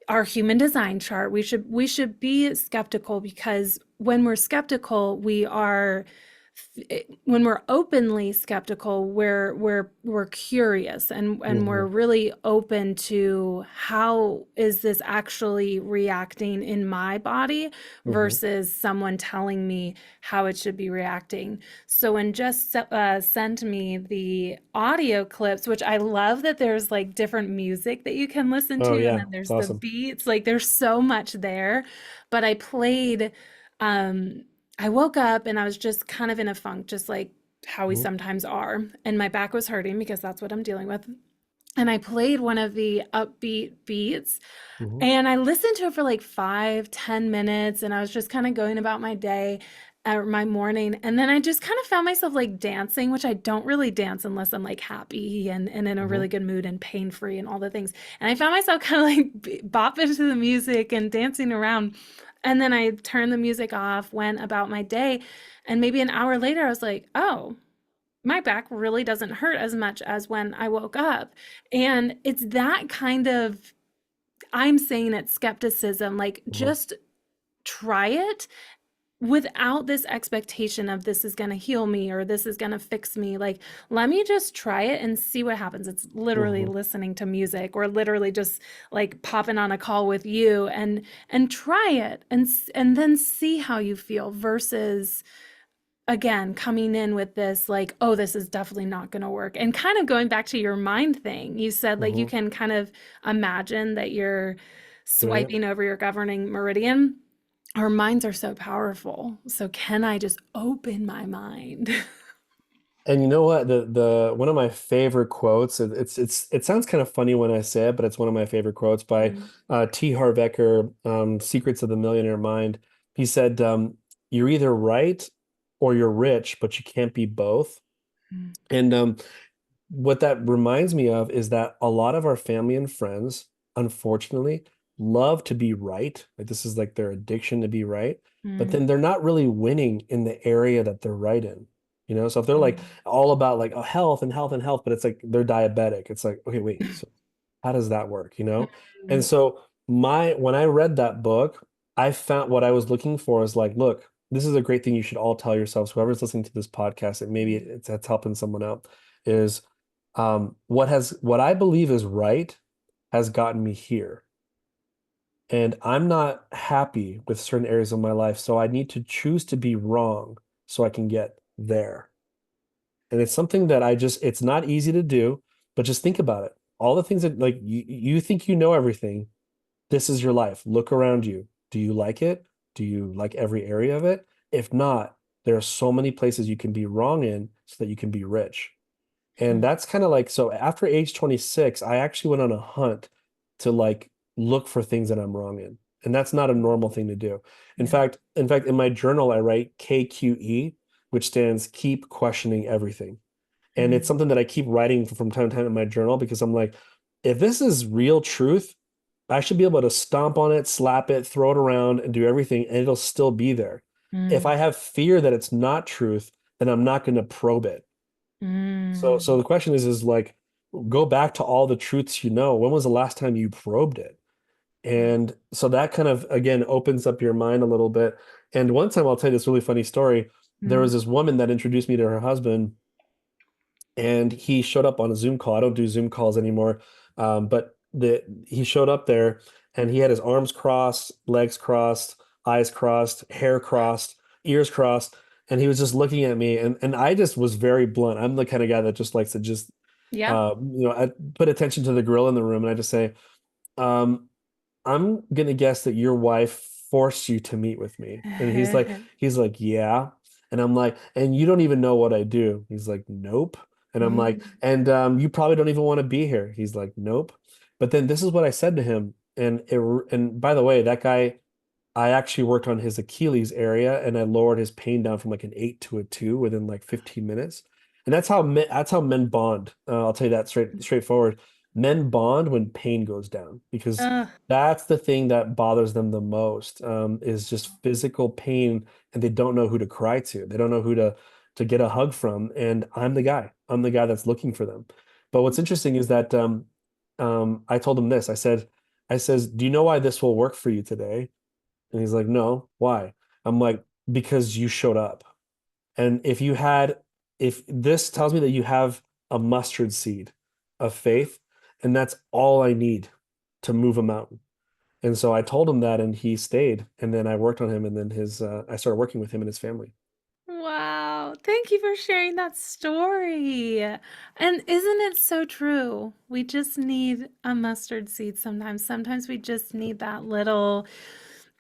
our human design chart. We should be skeptical, because when we're skeptical, we are when we're openly skeptical, we're curious, and we're
Hmm.
really open to how is this actually reacting in my body
Hmm.
versus someone telling me how it should be reacting. So when Just sent me the audio clips, which I love that there's like different music that you can listen
Oh
to, and
yeah,
then there's
it's
the
awesome.
beats, like there's so much there. But I played um I woke up and I was just kind of in a funk, just like how we
Hmm.
sometimes are. And my back was hurting because that's what I'm dealing with. And I played one of the upbeat beats
Hmm.
and I listened to it for like 5, 10 minutes. And I was just kind of going about my day or my morning. And then I just kind of found myself like dancing, which I don't really dance unless I'm like happy and in a
Hmm.
really good mood and pain free and all the things. And I found myself kind of like bopping to the music and dancing around. And then I turned the music off, went about my day. And maybe an hour later, I was like, oh, my back really doesn't hurt as much as when I woke up. And it's that kind of, I'm saying it, skepticism, like
Hmm.
just try it without this expectation of this is going to heal me or this is going to fix me. Like, let me just try it and see what happens. It's literally
Hmm.
listening to music or literally just like popping on a call with you and try it and then see how you feel versus again coming in with this like, oh, this is definitely not going to work. And kind of going back to your mind thing, you said like you
Hmm.
can kind of imagine that you're
Doing it.
swiping over your governing meridian. Our minds are so powerful, so can I just open my mind?
And you know what? The one of my favorite quotes, it sounds kind of funny when I say it, but it's one of my favorite quotes by
Mm,
T. Harv Eker, Secrets of the Millionaire Mind. He said, "You're either right or you're rich, but you can't be both."
mm,
And what that reminds me of is that a lot of our family and friends, unfortunately, love to be right. Like this is like their addiction to be right, but
mm,
then they're not really winning in the area that they're right in. So if they're like
mm,
all about like, oh, health and health and health, but it's like they're diabetic. It's like, okay, wait, so how does that work? And
mm,
so when I read that book, I found what I was looking for is like, look, this is a great thing you should all tell yourselves, whoever's listening to this podcast, and maybe
mm,
it's helping someone out, is what I believe is right has gotten me here. And I'm not happy with certain areas of my life, so I need to choose to be wrong so I can get there. And it's something that it's not easy to do, but just think about it. All the things that like you think you know everything. This is your life. Look around you. Do you like it? Do you like every area of it? If not, there are so many places you can be wrong in so that you can be rich. And
mm,
that's kind of like, so after age 26, I actually went on a hunt to like look for things that I'm wrong in. And that's not a normal thing to do. In
yeah.
fact, in fact, in my journal, I write KQE, which stands keep questioning everything. And it's
Mm,
something that I keep writing from time to time in my journal because I'm like, if this is real truth, I should be able to stomp on it, slap it, throw it around, and do everything, and it'll still be there. If
mm,
I have fear that it's not truth, then I'm not going to probe it. So
mm,
the question is like, go back to all the truths you know. When was the last time you probed it? And so that kind of again opens up your mind a little bit. And one time I'll tell you this really funny story. There
mm,
was this woman that introduced me to her husband, and he showed up on a Zoom call. I don't do Zoom calls anymore, but he showed up there, and he had his arms crossed, legs crossed, eyes crossed, hair crossed, ears crossed, and he was just looking at me, and I just was very blunt. I'm the kind of guy that just likes to just
yeah.
I put attention to the grill in the room, and I just say, um, I'm gonna guess that your wife forced you to meet with me. And he's like, yeah. And I'm like, and you don't even know what I do. He's like, nope. And I'm like,
Mm,
and you probably don't even want to be here. He's like, nope. But then this is what I said to him. And by the way, that guy, I actually worked on his Achilles area and I lowered his pain down from like an 8 to a 2 within like 15 minutes. And that's how men bond. I'll tell you that straightforward. Men bond when pain goes down because
uh,
that's the thing that bothers them the most, is just physical pain, and they don't know who to cry to. They don't know who to get a hug from. And I'm the guy. I'm the guy that's looking for them. But what's interesting is that I told him this. I says, "Do you know why this will work for you today?" And he's like, "No, why?" I'm like, "Because you showed up." And if this tells me that you have a mustard seed of faith, and that's all I need to move a mountain. And so I told him that, and he stayed. And then I worked on him, and then I started working with him and his family.
Wow. Thank you for sharing that story. And isn't it so true? We just need a mustard seed sometimes. Sometimes we just need that little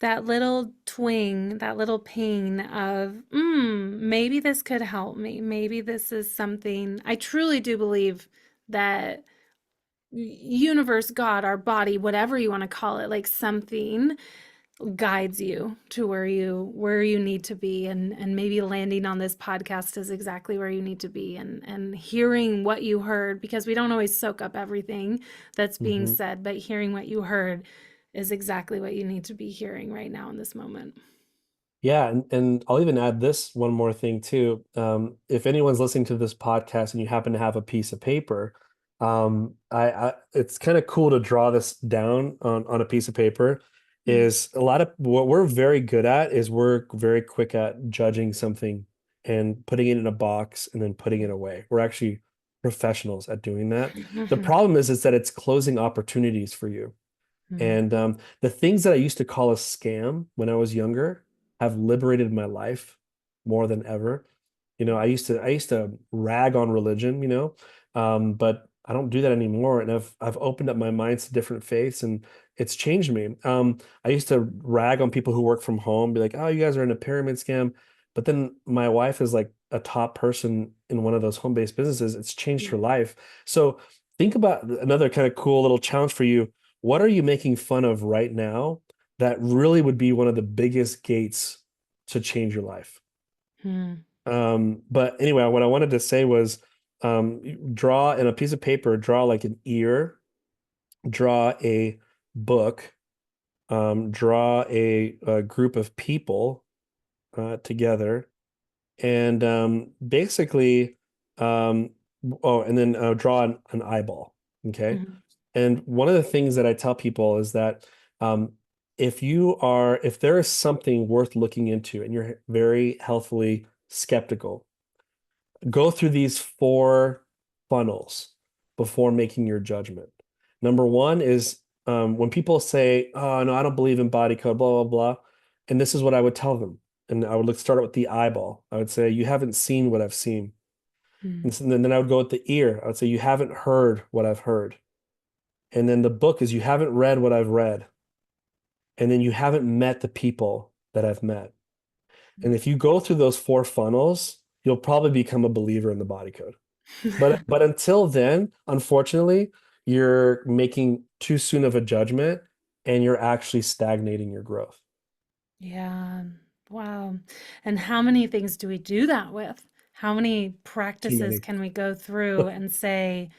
twing, that little ping of, maybe this could help me. Maybe this is something. I truly do believe that universe, God, our body, whatever you want to call it, like something guides you to where you need to be, and maybe landing on this podcast is exactly where you need to be, and hearing what you heard, because we don't always soak up everything that's being
Hmm.
said, but hearing what you heard is exactly what you need to be hearing right now in this moment.
Yeah, and I'll even add this one more thing too. If anyone's listening to this podcast and you happen to have a piece of paper, I it's kind of cool to draw this down on a piece of paper.
Mm.
Is a lot of what we're very good at is we're very quick at judging something and putting it in a box and then putting it away. We're actually professionals at doing that. The problem is that it's closing opportunities for you.
Mm.
And the things that I used to call a scam when I was younger have liberated my life more than ever. I used to rag on religion, but I don't do that anymore. And I've opened up my mind to different faiths, and it's changed me. I used to rag on people who work from home, be like, "Oh, you guys are in a pyramid scam." But then my wife is like a top person in one of those home-based businesses. It's changed her
Yeah.
life. So think about another kind of cool little challenge for you. What are you making fun of right now that really would be one of the biggest gates to change your life?
Mm.
But anyway, what I wanted to say was draw in a piece of paper, draw like an ear, draw a book, draw a group of people together, and basically, oh, and then draw an eyeball. Okay.
Mhm.
And one of the things that I tell people is that um, if there is something worth looking into and you're very healthily skeptical, go through these four funnels before making your judgment. Number one is when people say, "Oh, no, I don't believe in body code, blah, blah, blah." And this is what I would tell them. And I would start with the eyeball. I would say, "You haven't seen what I've seen."
Mm.
And then I would go with the ear. I would say, "You haven't heard what I've heard." And then the book is, "You haven't read what I've read." And then you haven't met the people that I've met. And if you go through those four funnels, you'll probably become a believer in the body code. But until then, unfortunately, you're making too soon of a judgment and you're actually stagnating your growth.
Yeah. Wow. And how many things do we do that with? How many
Too
practices
many,
can we go through and say,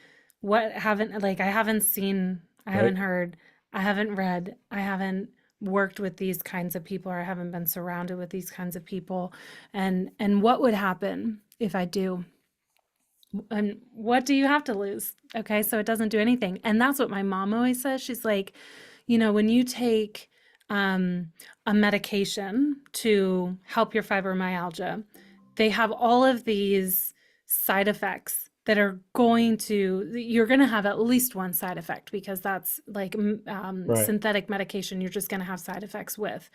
what haven't, like, I haven't seen, I haven't
right?
heard, I haven't read, I haven't worked with these kinds of people, or I haven't been surrounded with these kinds of people. And what would happen if I do? And what do you have to lose? Okay, so it doesn't do anything. And that's what my mom always says. She's like, when you take um, a medication to help your fibromyalgia, they have all of these side effects that are you're going to have at least one side effect, because that's like
Right.
synthetic medication, you're just going to have side effects with.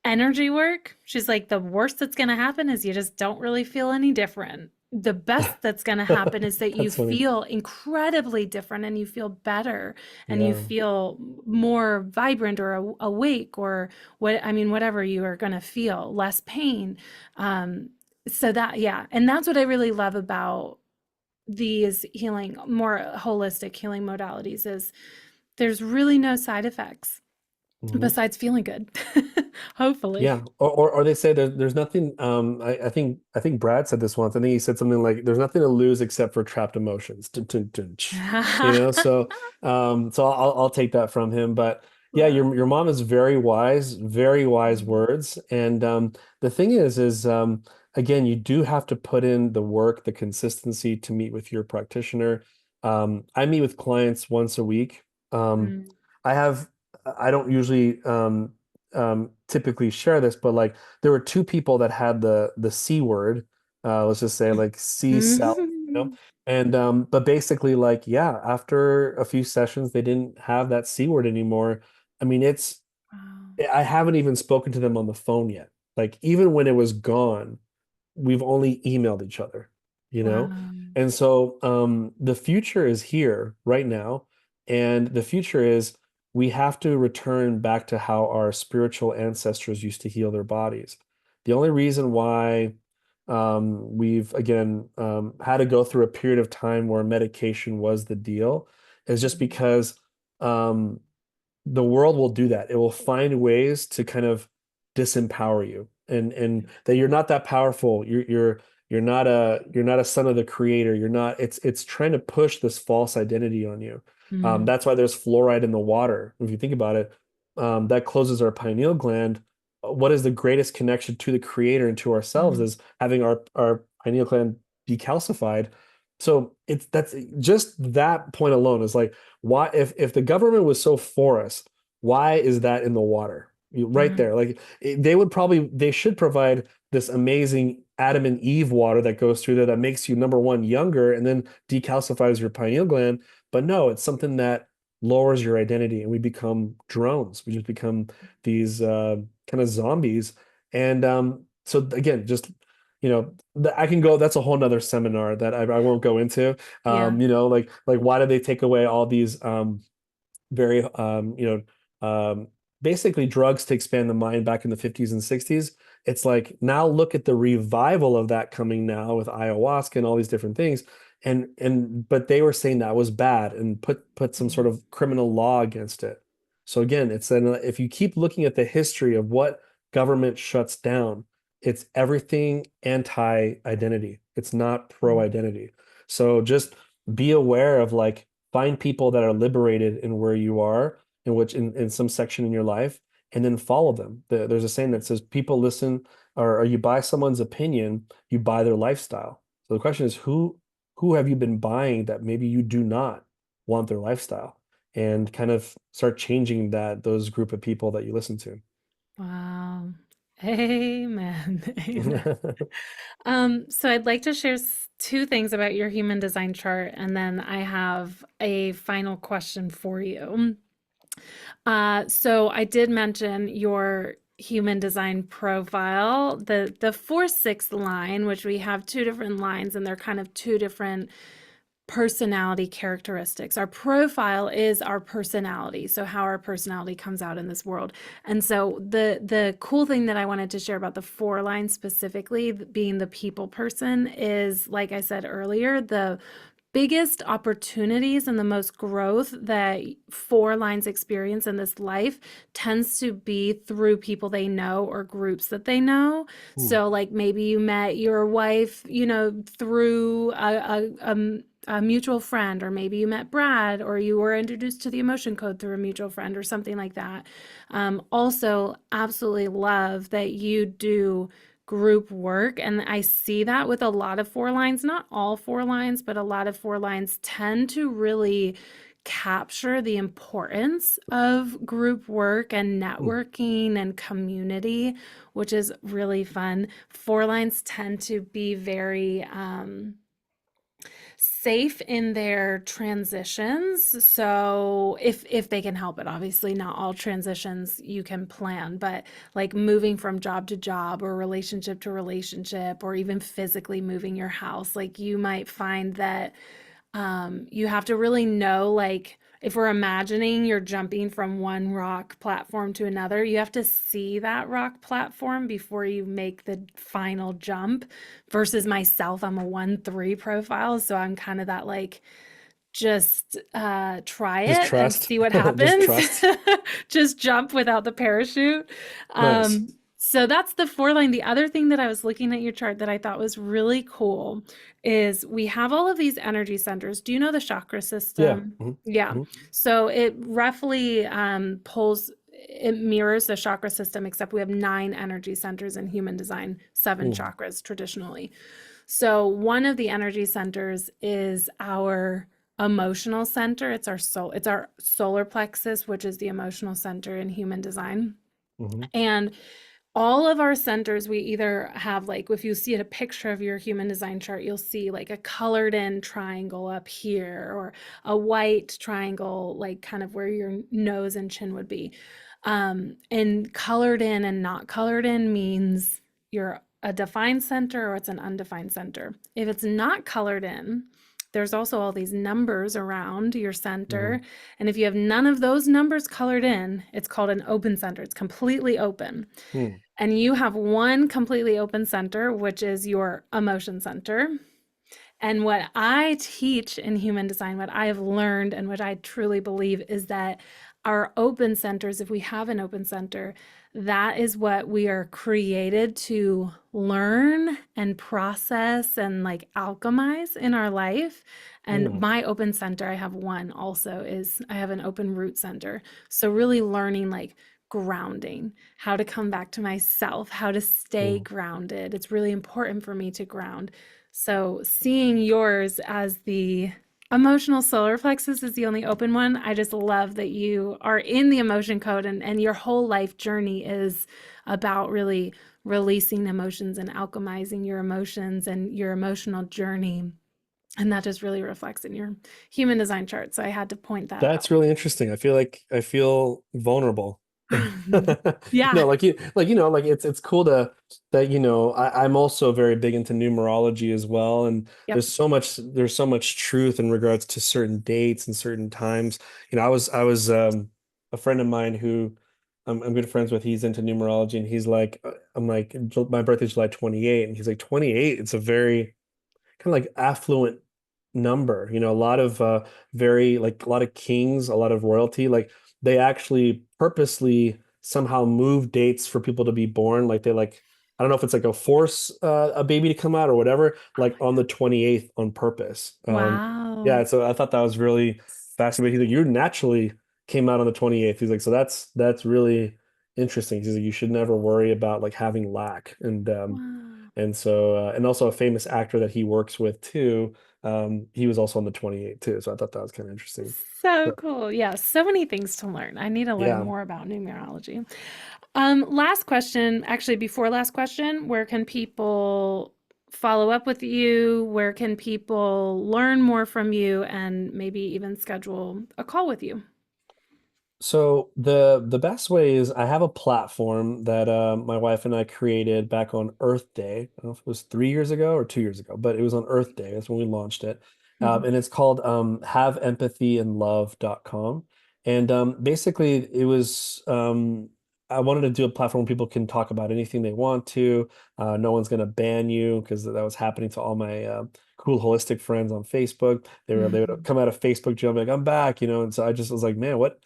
Energy work, she's like, the worst that's going to happen is you just don't really feel any different. The best that's going to happen is that you
That's funny.
feel incredibly different, and you feel better, and you
Yeah.
feel more vibrant or awake, or whatever you are going to feel, less pain. Um, so that, yeah. And that's what I really love about these more holistic healing modalities, is there's really no side effects
Mhm.
besides feeling good. Hopefully.
Yeah, or they say there's nothing. I think Brad said this once. I think he said something like, "There's nothing to lose except for trapped emotions." Dun, dun, dun, tsh. So I'll take that from him. But yeah,
Yeah.
your mom is very wise
Mm.
words. And the thing is again, you do have to put in the work, the consistency to meet with your practitioner. I meet with clients once a week. Um,
Mm.
I have I don't usually typically share this, but like there were two people that had the C word let's just say like C cell, you know?
Mhm.
And but basically like yeah, after a few sessions they didn't have that C word anymore. I mean, it's
Wow.
I haven't even spoken to them on the phone yet. Like even when it was gone, we've only emailed each other, you know?
Wow.
And so the future is here right now. And the future is we have to return back to how our spiritual ancestors used to heal their bodies. The only reason why we've, again, had to go through a period of time where medication was the deal is just because um, the world will do that. It will find ways to kind of disempower you and that you're not that powerful. You're not a son of the creator. You're not it's trying to push this false identity on you.
Mm,
That's why there's fluoride in the water. If you think about it, that closes our pineal gland. What is the greatest connection to the creator and to ourselves
mm,
is having our pineal gland decalcified. So it's that's just that point alone is like why if the government was so for us, why is that in the water? Right
mm,
there. Like they would probably they should provide this amazing Adam and Eve water that goes through there that makes you number one younger and then decalcifies your pineal gland. But no, it's something that lowers your identity and we become drones. We just become these kind of zombies. And so again, just I can go. That's a whole nother seminar that I won't go into.
yeah.
Like why did they take away all these very basically drugs to expand the mind back in the 50s and 60s. It's like now look at the revival of that coming now with ayahuasca and all these different things. And but they were saying that was bad and put some sort
Mm,
of criminal law against it. So again, it's an if you keep looking at the history of what government shuts down, it's everything anti-identity. It's not
mm,
pro-identity. So just be aware of like find people that are liberated in where you are, in which in some section in your life, and then follow them. There's a saying that says people listen or you buy someone's opinion, you buy their lifestyle. So the question is who have you been buying that maybe you do not want their lifestyle? And kind of start changing those group of people that you listen to.
wow. Amen. Amen. So I'd like to share two things about your human design chart, and then I have a final question for you. So I did mention your human design profile, the 4-6 line, which we have two different lines, and they're kind of two different personality characteristics. Our profile is our personality, so how our personality comes out in this world. And so the cool thing that I wanted to share about the 4 line specifically, being the people person, is like I said earlier, the biggest opportunities and the most growth that 4 lines experience in this life tends to be through people they know or groups that they know.
Ooh,
So like maybe you met your wife, through a mutual friend, or maybe you met Brad, or you were introduced to the emotion code through a mutual friend or something like that. Also, absolutely love that you do group work. And I see that with a lot of 4 lines, not all 4 lines, but a lot of 4 lines tend to really capture the importance of group work and
ooh,
networking and community, which is really fun. 4 lines tend to be very safe in their transitions. So if they can help it, obviously not all transitions you can plan, but like moving from job to job or relationship to relationship, or even physically moving your house, like you might find that you have to really know, like, if we're imagining you're jumping from one rock platform to another, you have to see that rock platform before you make the final jump. Versus myself, I'm a 1-3 profile. So I'm kind of that like, just try
just
it and
trust.
see what
Just
happens.
trust.
Just jump without the parachute.
Nice.
So that's the 4 line. The other thing that I was looking at your chart that I thought was really cool is we have all of these energy centers. Do you know the chakra
Yeah.
system?
Hmm.
Yeah.
Hmm.
So it roughly it mirrors the chakra system, except we have 9 energy centers in human design, 7
Ooh.
chakras traditionally. So one of the energy centers is our emotional center. It's our solar plexus, which is the emotional center in human design.
Hmm.
And all of our centers, we either have, like, if you see a picture of your human design chart, you'll see like a colored in triangle up here, or a white triangle, like kind of where your nose and chin would be. And colored in and not colored in means you're a defined center or it's an undefined center. If it's not colored in, there's also all these numbers around your center.
Mhm.
And if you have none of those numbers colored in, it's called an open center. It's completely open.
Hmm.
And you have one completely open center, which is your emotion center. And what I teach in human design, what I have learned and what I truly believe is that our open centers, if we have an open center, that is what we are created to learn and process and like alchemize in our life. And
Hmm.
my open center, I have one also, is I have an open root center. So really learning like grounding, how to come back to myself, how to stay
Hmm.
grounded. It's really important for me to ground. So seeing yours as the emotional solar plexus is the only open one. I just love that you are in the emotion code, and your whole life journey is about really releasing emotions and alchemizing your emotions and your emotional journey. And that just really reflects in your human design chart. So I had to point that out.
That's really interesting. I feel like I feel vulnerable.
Yeah.
Like it's cool to that, I'm also very big into numerology as well. And
Yep.
there's so much truth in regards to certain dates and certain times. I was a friend of mine who I'm good friends with. He's into numerology, and I'm like, my birthday's July 28, and he's like, 28, it's a very kind of like affluent number. A lot of very like a lot of kings, a lot of royalty, like they actually purposely somehow move dates for people to be born. Like they like I don't know if it's like a force a baby to come out or whatever, like on the 28th on purpose.
Wow.
Yeah, so I thought that was really fascinating. He's like, you naturally came out on the 28th. He's like, so that's really interesting. He's like, you should never worry about like having lack.
Wow.
And also a famous actor that he works with too. He was also on the 28 too. So I thought that was kind of interesting.
So
But
cool. Yeah, so many things to learn. I need to learn
yeah.
more about numerology. Last question, actually, before last question, where can people follow up with you? Where can people learn more from you and maybe even schedule a call with you?
So the best way is I have a platform that my wife and I created back on Earth Day. I don't know if it was 3 years ago or 2 years ago, but it was on Earth Day. That's when we launched it.
Mhm.
And it's called haveempathyandlove.com. And basically it was I wanted to do a platform where people can talk about anything they want to. No one's going to ban you, because that was happening to all my cool holistic friends on Facebook. They would
Mhm.
come out of Facebook jail and be like, I'm back, and so I just was like, man, what?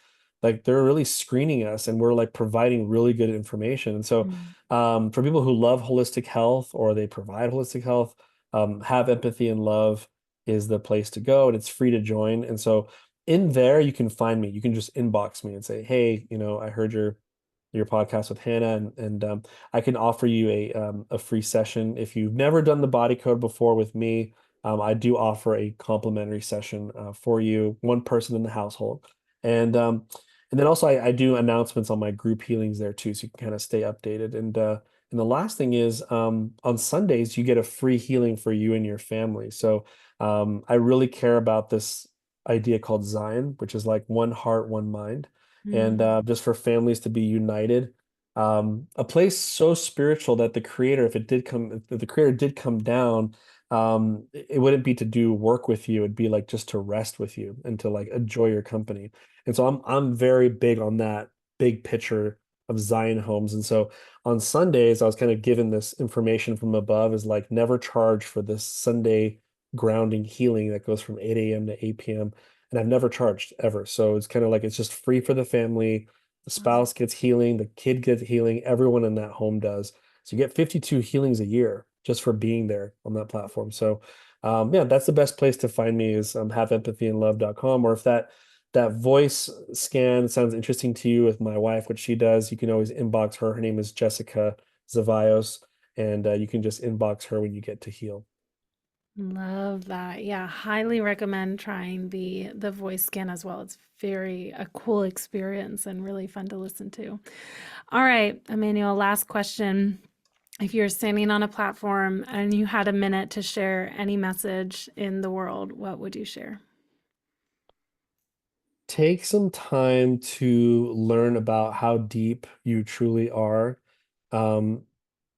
Like they're really screening us, and we're like providing really good information. And so
Mhm.
for people who love holistic health, or they provide holistic health, Have Empathy and Love is the place to go, and it's free to join. And so in there you can find me. You can just inbox me and say, hey, I heard your podcast with Hannah, and I can offer you a free session. If you've never done the body code before with me, I do offer a complimentary session for you, one person in the household. And then also I do announcements on my group healings there too, so you can kind of stay updated. And the last thing is on Sundays you get a free healing for you and your family. So I really care about this idea called Zion, which is like one heart, one mind, and
Mhm.
just for families to be united. A place so spiritual that if the creator did come down, it wouldn't be to do work with you. It'd be like just to rest with you and to like enjoy your company. And so I'm very big on that big picture of Zion homes. And so on Sundays, I was kind of given this information from above, is like never charge for this Sunday grounding healing that goes from 8 a.m. to 8 p.m. And I've never charged ever. So it's kind of like it's just free for the family. The
Wow.
spouse gets healing, the kid gets healing, everyone in that home does. So you get 52 healings a year just for being there on that platform. So yeah, that's the best place to find me, is haveempathyandlove.com. Or if that voice scan sounds interesting to you with my wife, what she does, you can always inbox her. Her name is Jessica Zevallos, and you can just inbox her when you get to heal.
Love that. Yeah, highly recommend trying the voice scan as well. It's very a cool experience and really fun to listen to. All right, Emmanuel, last question. If you're standing on a platform and you had a minute to share any message in the world, what would you share?
Take some time to learn about how deep you truly are. Um,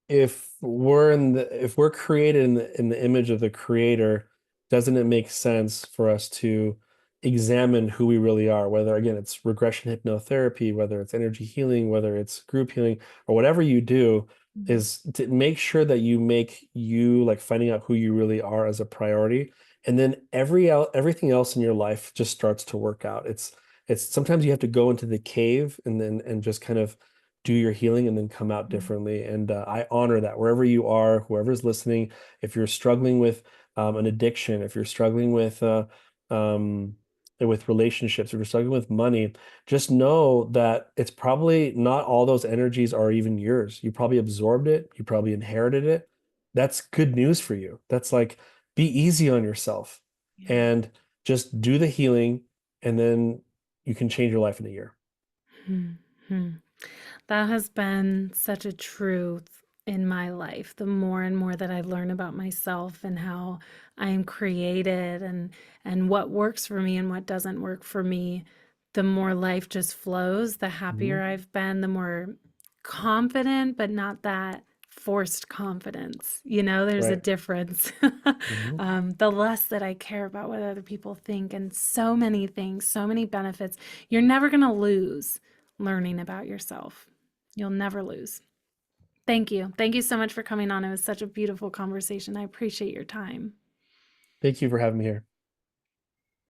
if we're created in the image of the creator, doesn't it make sense for us to examine who we really are? Whether again it's regression hypnotherapy, whether it's energy healing, whether it's group healing, or whatever you do,
Mhm.
is to make sure that you make you like finding out who you really are as a priority, and then everything else in your life just starts to work out. It's sometimes you have to go into the cave and just kind of do your healing and then come out differently. And I honor that wherever you are, whoever's listening. If you're struggling with an addiction, if you're struggling um, with relationships, if you're struggling with money, just know that it's probably not all those energies are even yours. You probably absorbed it, you probably inherited it. That's good news for you. That's like, be easy on yourself
Yeah.
and just do the healing, and then you can change your life in a year.
Hmm. That has been such a truth in my life. The more and more that I learn about myself and how I am created and what works for me and what doesn't work for me, the more life just flows, the happier
Mhm.
I've been, the more confident, but not that forced confidence. You know, there's a
Right.
difference.
Mhm.
The less that I care about what other people think, and so many things, so many benefits. You're never going to lose learning about yourself. You'll never lose. Thank you. Thank you so much for coming on. It was such a beautiful conversation. I appreciate your time.
Thank you for having me here.